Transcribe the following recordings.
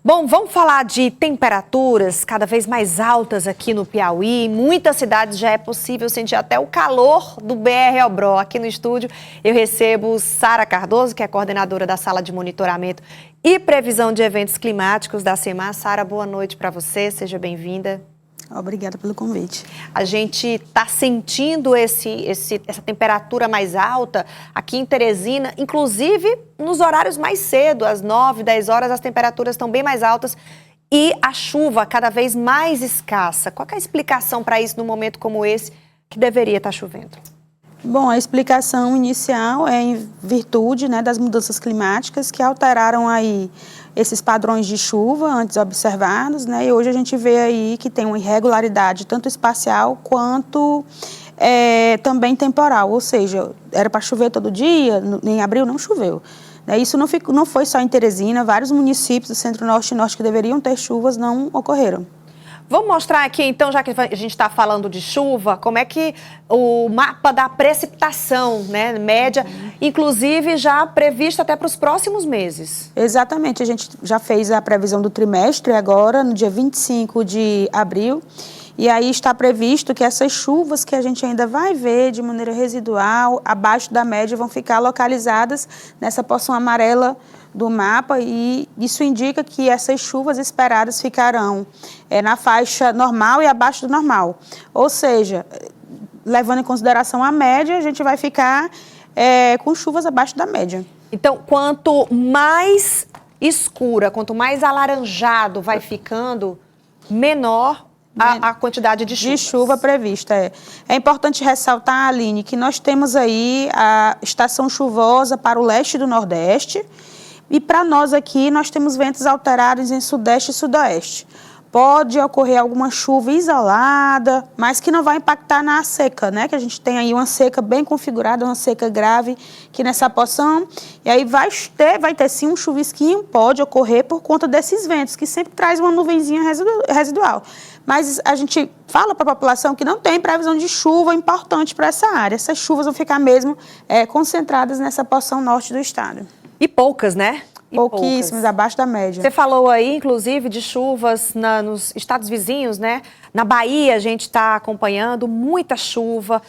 Bom, vamos falar de temperaturas cada vez mais altas aqui no Piauí. Em muitas cidades já é possível sentir até o calor do BR-Obró. Aqui no estúdio eu recebo Sara Cardoso, que é coordenadora da Sala de Monitoramento e Previsão de Eventos Climáticos da CEMAR. Sara, boa noite para você, seja bem-vinda. Obrigada pelo convite. A gente está sentindo essa temperatura mais alta aqui em Teresina, inclusive nos horários mais cedo, às 9, 10 horas, as temperaturas estão bem mais altas e a chuva cada vez mais escassa. Qual que é a explicação para isso num momento como esse, que deveria estar chovendo? Bom, a explicação inicial é em virtude, das mudanças climáticas que alteraram aí esses padrões de chuva antes observados, e hoje a gente vê aí que tem uma irregularidade tanto espacial quanto também temporal, ou seja, era para chover todo dia, em abril não choveu. Isso não foi só em Teresina, vários municípios do Centro-Norte e Norte que deveriam ter chuvas não ocorreram. Vamos mostrar aqui, então, já que a gente está falando de chuva, como é que o mapa da precipitação, média, inclusive já previsto até para os próximos meses. Exatamente, a gente já fez a previsão do trimestre agora, no dia 25 de abril, e aí está previsto que essas chuvas que a gente ainda vai ver de maneira residual, abaixo da média, vão ficar localizadas nessa porção amarela do mapa, e isso indica que essas chuvas esperadas ficarão na faixa normal e abaixo do normal. Ou seja, levando em consideração a média, a gente vai ficar com chuvas abaixo da média. Então, quanto mais escura, quanto mais alaranjado vai ficando, menor a quantidade de chuva. De chuva prevista, É importante ressaltar, Aline, que nós temos aí a estação chuvosa para o leste do Nordeste, e para nós aqui, nós temos ventos alterados em sudeste e sudoeste. Pode ocorrer alguma chuva isolada, mas que não vai impactar na seca, que a gente tem aí uma seca bem configurada, uma seca grave aqui nessa porção. E aí vai ter sim um chuvisquinho, pode ocorrer por conta desses ventos, que sempre traz uma nuvenzinha residual. Mas a gente fala para a população que não tem previsão de chuva importante para essa área. Essas chuvas vão ficar mesmo concentradas nessa porção norte do estado. E poucas, né? Pouquíssimas, abaixo da média. Você falou aí, inclusive, de chuvas nos estados vizinhos, Na Bahia, a gente está acompanhando muita chuva.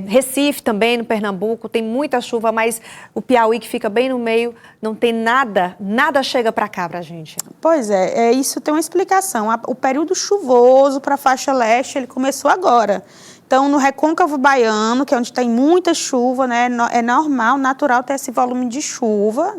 Recife também, no Pernambuco, tem muita chuva, mas o Piauí, que fica bem no meio, não tem nada chega para cá para a gente. Pois isso tem uma explicação. O período chuvoso para a faixa leste, ele começou agora. Então, no recôncavo baiano, que é onde tem muita chuva, é normal, natural ter esse volume de chuva,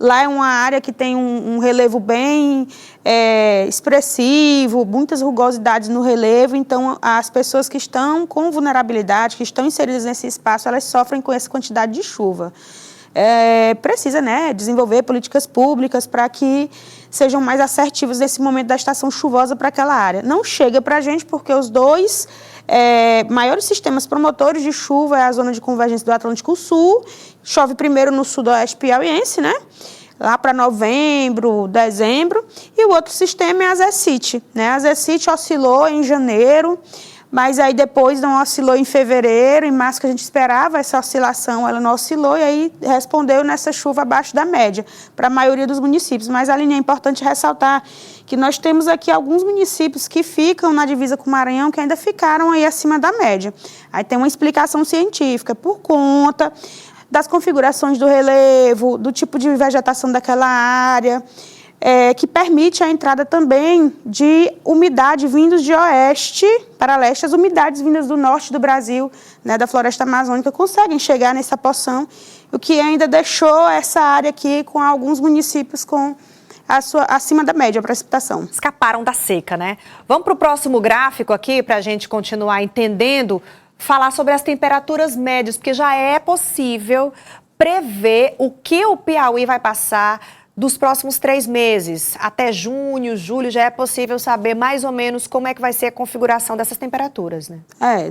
Lá é uma área que tem um relevo bem expressivo, muitas rugosidades no relevo, então as pessoas que estão com vulnerabilidade, que estão inseridas nesse espaço, elas sofrem com essa quantidade de chuva. Precisa desenvolver políticas públicas para que sejam mais assertivas nesse momento da estação chuvosa para aquela área. Não chega para a gente porque os dois maiores sistemas promotores de chuva é a zona de convergência do Atlântico Sul, chove primeiro no sudoeste piauiense, lá para novembro, dezembro, e o outro sistema é a Zecite. A Zecite oscilou em janeiro, mas aí depois não oscilou em fevereiro, em março que a gente esperava essa oscilação, ela não oscilou e aí respondeu nessa chuva abaixo da média para a maioria dos municípios. Mas, Aline, é importante ressaltar que nós temos aqui alguns municípios que ficam na divisa com o Maranhão que ainda ficaram aí acima da média. Aí tem uma explicação científica por conta das configurações do relevo, do tipo de vegetação daquela área, que permite a entrada também de umidade vindos de oeste para leste. As umidades vindas do norte do Brasil, da floresta amazônica, conseguem chegar nessa porção, o que ainda deixou essa área aqui com alguns municípios com acima da média a precipitação. Escaparam da seca, Vamos para o próximo gráfico aqui para a gente continuar entendendo, falar sobre as temperaturas médias, porque já é possível prever o que o Piauí vai passar dos próximos 3 meses. Até junho, julho, já é possível saber mais ou menos como é que vai ser a configuração dessas temperaturas,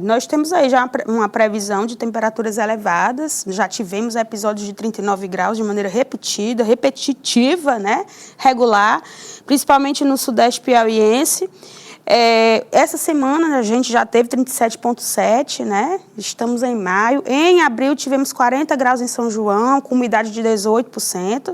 Nós temos aí já uma previsão de temperaturas elevadas, já tivemos episódios de 39 graus de maneira repetitiva, regular, principalmente no sudeste piauiense. Essa semana a gente já teve 37,7, Estamos em maio. Em abril tivemos 40 graus em São João, com umidade de 18%.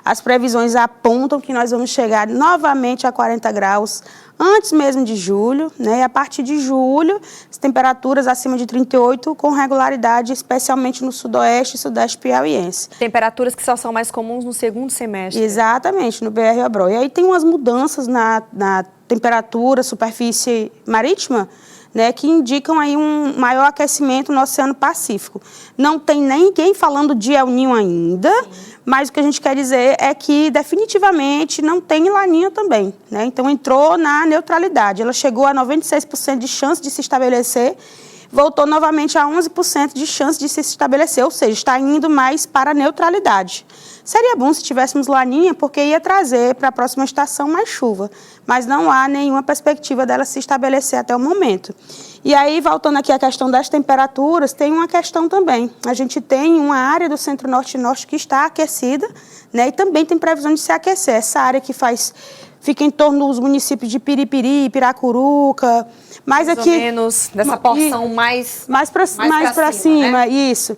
As previsões apontam que nós vamos chegar novamente a 40 graus antes mesmo de julho, né? E a partir de julho, as temperaturas acima de 38 com regularidade, especialmente no sudoeste e sudeste piauiense. Temperaturas que só são mais comuns no segundo semestre. Exatamente, no BR-Obró. E aí tem umas mudanças na temperatura, superfície marítima, né, que indicam aí um maior aquecimento no Oceano Pacífico. Não tem ninguém falando de El Niño ainda, mas o que a gente quer dizer é que definitivamente não tem Laninha também, né? Então entrou na neutralidade, ela chegou a 96% de chance de se estabelecer, voltou novamente a 11% de chance de se estabelecer, ou seja, está indo mais para a neutralidade. Seria bom se tivéssemos Laninha, porque ia trazer para a próxima estação mais chuva, mas não há nenhuma perspectiva dela se estabelecer até o momento. E aí, voltando aqui à questão das temperaturas, tem uma questão também. A gente tem uma área do centro-norte e norte que está aquecida, né, e também tem previsão de se aquecer. Essa área que fica em torno dos municípios de Piripiri, Piracuruca, mais aqui... ou menos dessa porção mais para cima, né? Isso.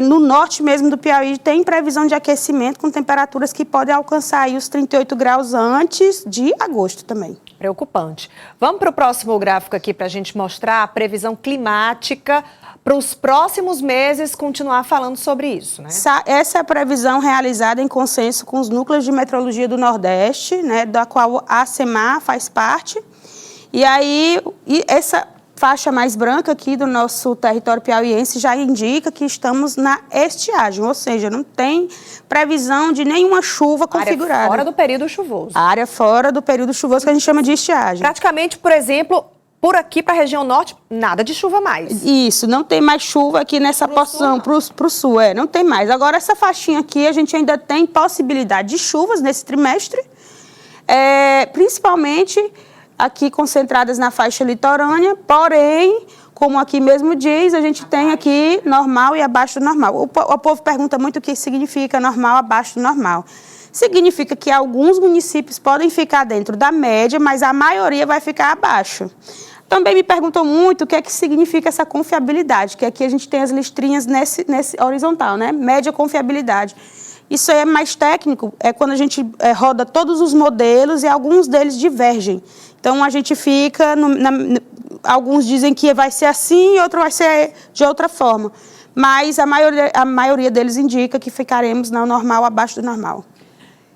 No norte mesmo do Piauí tem previsão de aquecimento com temperaturas que podem alcançar aí os 38 graus antes de agosto também. Preocupante. Vamos para o próximo gráfico aqui para a gente mostrar a previsão climática para os próximos meses, continuar falando sobre isso, né? Essa é a previsão realizada em consenso com os núcleos de meteorologia do Nordeste, né, da qual a ACEMAR faz parte. E aí, essa faixa mais branca aqui do nosso território piauiense já indica que estamos na estiagem, ou seja, não tem previsão de nenhuma chuva configurada. Área fora do período chuvoso. Área fora do período chuvoso que a gente chama de estiagem. Praticamente, por exemplo, por aqui para a região norte, nada de chuva mais. Isso, não tem mais chuva aqui nessa porção, para o sul, não tem mais. Agora, essa faixinha aqui, a gente ainda tem possibilidade de chuvas nesse trimestre, principalmente aqui concentradas na faixa litorânea, porém, como aqui mesmo diz, a gente tem aqui normal e abaixo do normal. O povo pergunta muito o que significa normal, abaixo do normal. Significa que alguns municípios podem ficar dentro da média, mas a maioria vai ficar abaixo. Também me perguntam muito o que é que significa essa confiabilidade, que aqui a gente tem as listrinhas nesse horizontal, né? Média confiabilidade. Isso aí é mais técnico, é quando a gente roda todos os modelos e alguns deles divergem. Então, a gente fica, alguns dizem que vai ser assim e outro vai ser de outra forma. Mas a maioria deles indica que ficaremos no normal, abaixo do normal.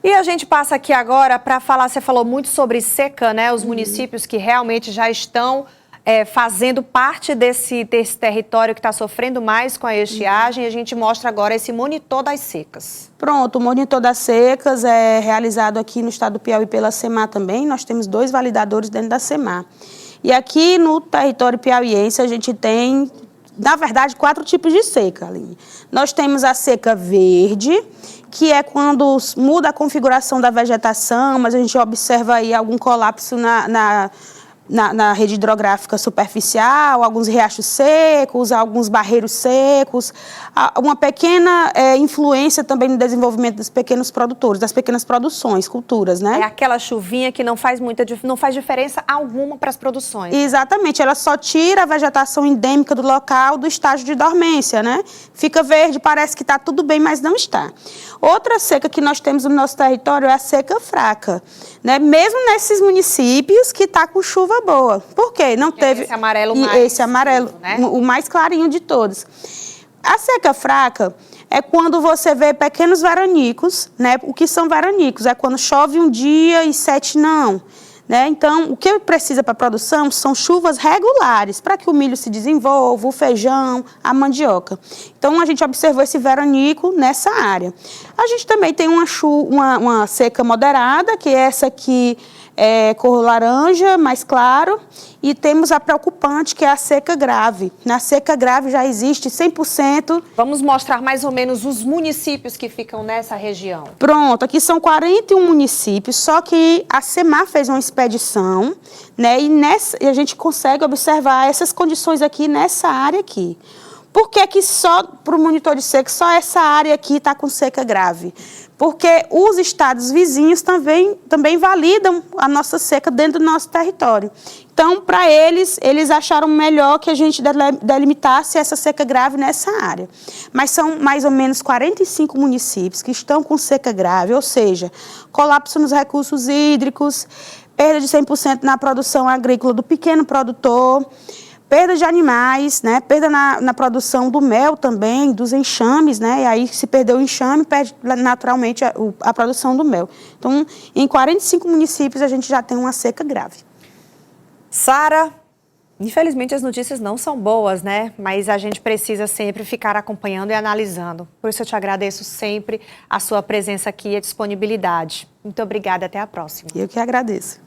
E a gente passa aqui agora para falar, você falou muito sobre seca, né? Os municípios que realmente já estão fazendo parte desse território que está sofrendo mais com a estiagem. A gente mostra agora esse monitor das secas. Pronto, o monitor das secas é realizado aqui no estado do Piauí pela ACEMAR também. Nós temos 2 validadores dentro da ACEMAR. E aqui no território piauiense a gente tem, na verdade, 4 tipos de seca, Aline. Nós temos a seca verde, que é quando muda a configuração da vegetação, mas a gente observa aí algum colapso na rede hidrográfica superficial, alguns riachos secos, alguns barreiros secos, uma pequena influência também no desenvolvimento dos pequenos produtores, das pequenas produções, culturas, né? É aquela chuvinha que não faz diferença alguma para as produções. Exatamente, ela só tira a vegetação endêmica do local do estágio de dormência, né? Fica verde, parece que está tudo bem, mas não está. Outra seca que nós temos no nosso território é a seca fraca, né? Mesmo nesses municípios que está com chuva boa. Por quê? Não teve esse amarelo né? O mais clarinho de todos. A seca fraca é quando você vê pequenos veranicos, né? O que são veranicos? É quando chove um dia e 7 não. Né? Então, o que precisa para a produção são chuvas regulares, para que o milho se desenvolva, o feijão, a mandioca. Então, a gente observou esse veranico nessa área. A gente também tem uma seca moderada, que é essa aqui cor laranja, mais claro, e temos a preocupante, que é a seca grave. Na seca grave já existe 100%. Vamos mostrar mais ou menos os municípios que ficam nessa região. Pronto, aqui são 41 municípios, só que a ACEMAR fez uma expedição, né, e a gente consegue observar essas condições aqui nessa área aqui. Por que que só para o monitor de seca, só essa área aqui está com seca grave? Porque os estados vizinhos também validam a nossa seca dentro do nosso território. Então, para eles acharam melhor que a gente delimitasse essa seca grave nessa área. Mas são mais ou menos 45 municípios que estão com seca grave, ou seja, colapso nos recursos hídricos, perda de 100% na produção agrícola do pequeno produtor, perda de animais, né? Perda na produção do mel também, dos enxames, né? E aí, se perder o enxame, perde naturalmente a produção do mel. Então, em 45 municípios, a gente já tem uma seca grave. Sara, infelizmente as notícias não são boas, né? Mas a gente precisa sempre ficar acompanhando e analisando. Por isso eu te agradeço sempre a sua presença aqui e a disponibilidade. Muito obrigada, até a próxima. Eu que agradeço.